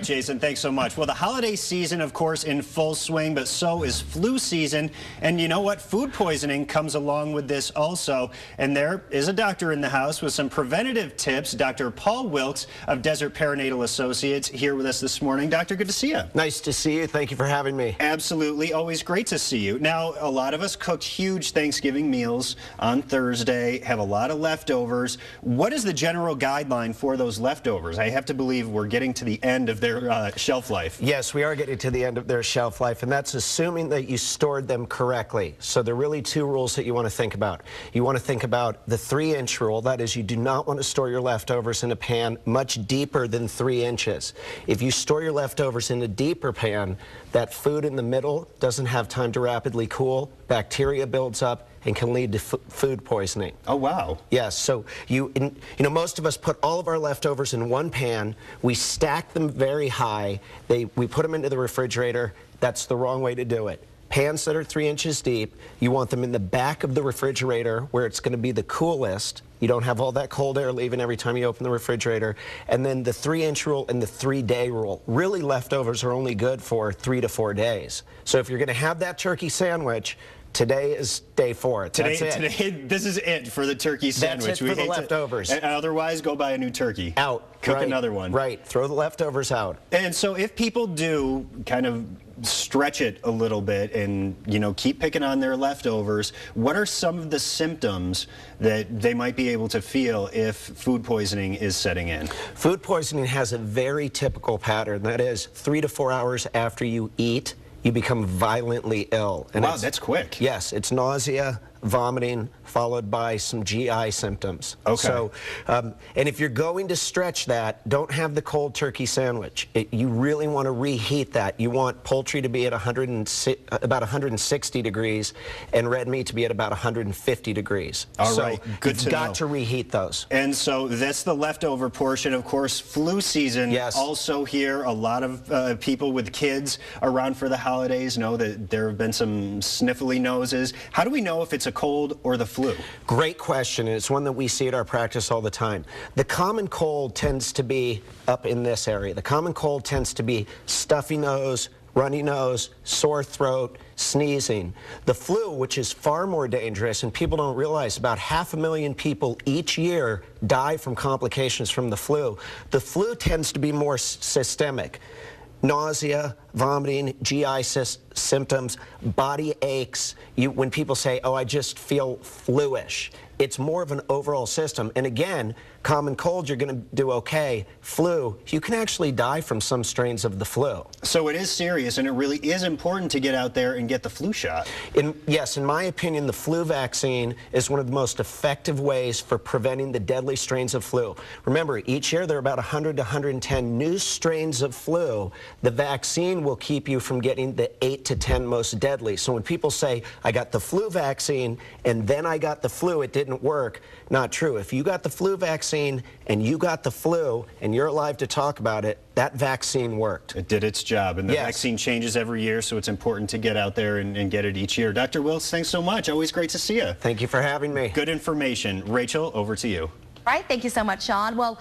Jason, thanks so much. Well, the holiday season, of course, in full swing, but so is flu season. And you know what? Food poisoning comes along with this also. And there is a doctor in the house with some preventative tips. Dr. Paul Wilkes of Desert Perinatal Associates here with us this morning. Doctor, good to see you. Nice to see you. Thank you for having me. Absolutely. Always great to see you. Now, a lot of us cooked huge Thanksgiving meals on Thursday, have a lot of leftovers. What is the general guideline for those leftovers? I have to believe we're getting to the end of their shelf life. Yes, we are getting to the end of their shelf life, and that's assuming that you stored them correctly. So there are really two rules that you want to think about. You want to think about the 3-inch rule. That is, you do not want to store your leftovers in a pan much deeper than 3 inches. If you store your leftovers in a deeper pan, that food in the middle doesn't have time to rapidly cool, bacteria builds up, and can lead to food poisoning. Oh, wow. Yes, so you know, most of us put all of our leftovers in one pan. We stack them very high. We put them into the refrigerator. That's the wrong way to do it. Pans that are 3 inches deep, you want them in the back of the refrigerator where it's going to be the coolest. You don't have all that cold air leaving every time you open the refrigerator. And then the 3-inch rule and the 3-day rule. Really, leftovers are only good for 3 to 4 days. So if you're going to have that turkey sandwich, today is day 4. That's it. Today, this is it for the turkey sandwich. That's it for the leftovers. Otherwise, go buy a new turkey. Out. Cook another one. Right. Throw the leftovers out. And so if people do kind of stretch it a little bit and, you know, keep picking on their leftovers, what are some of the symptoms that they might be able to feel if food poisoning is setting in? Food poisoning has a very typical pattern. That is, 3 to 4 hours after you eat, you become violently ill. And wow, that's quick. Yes, it's nausea, vomiting, followed by some GI symptoms. Okay. So, and if you're going to stretch that, don't have the cold turkey sandwich. You really want to reheat that. You want poultry to be at about 160 degrees and red meat to be at about 150 degrees. All right, good to know. You've got to reheat those. And so that's the leftover portion. Of course, flu season also here. A lot of people with kids around for the holidays know that there have been some sniffly noses. How do we know if it's a cold or the flu? Great question, and it's one that we see at our practice all the time. The common cold tends to be up in this area. The common cold tends to be stuffy nose, runny nose, sore throat, sneezing. The flu, which is far more dangerous, and people don't realize about 500,000 people each year die from complications from the flu. The flu tends to be more systemic. Nausea, vomiting, GI symptoms, body aches. When people say, oh, I just feel flu-ish, it's more of an overall system. And again, common cold, you're going to do okay. Flu, you can actually die from some strains of the flu. So it is serious, and it really is important to get out there and get the flu shot. Yes, in my opinion, the flu vaccine is one of the most effective ways for preventing the deadly strains of flu. Remember, each year there are about 100 to 110 new strains of flu. The vaccine will keep you from getting the 8 to 10 most deadly. So when people say, I got the flu vaccine and then I got the flu, it didn't work, not true. If you got the flu vaccine and you got the flu and you're alive to talk about it, that vaccine worked. It did its job, and the vaccine changes every year, so it's important to get out there and get it each year. Dr. Wilkes, thanks so much. Always great to see you. Thank you for having me. Good information. Rachel, over to you. All right, thank you so much, Sean. Well.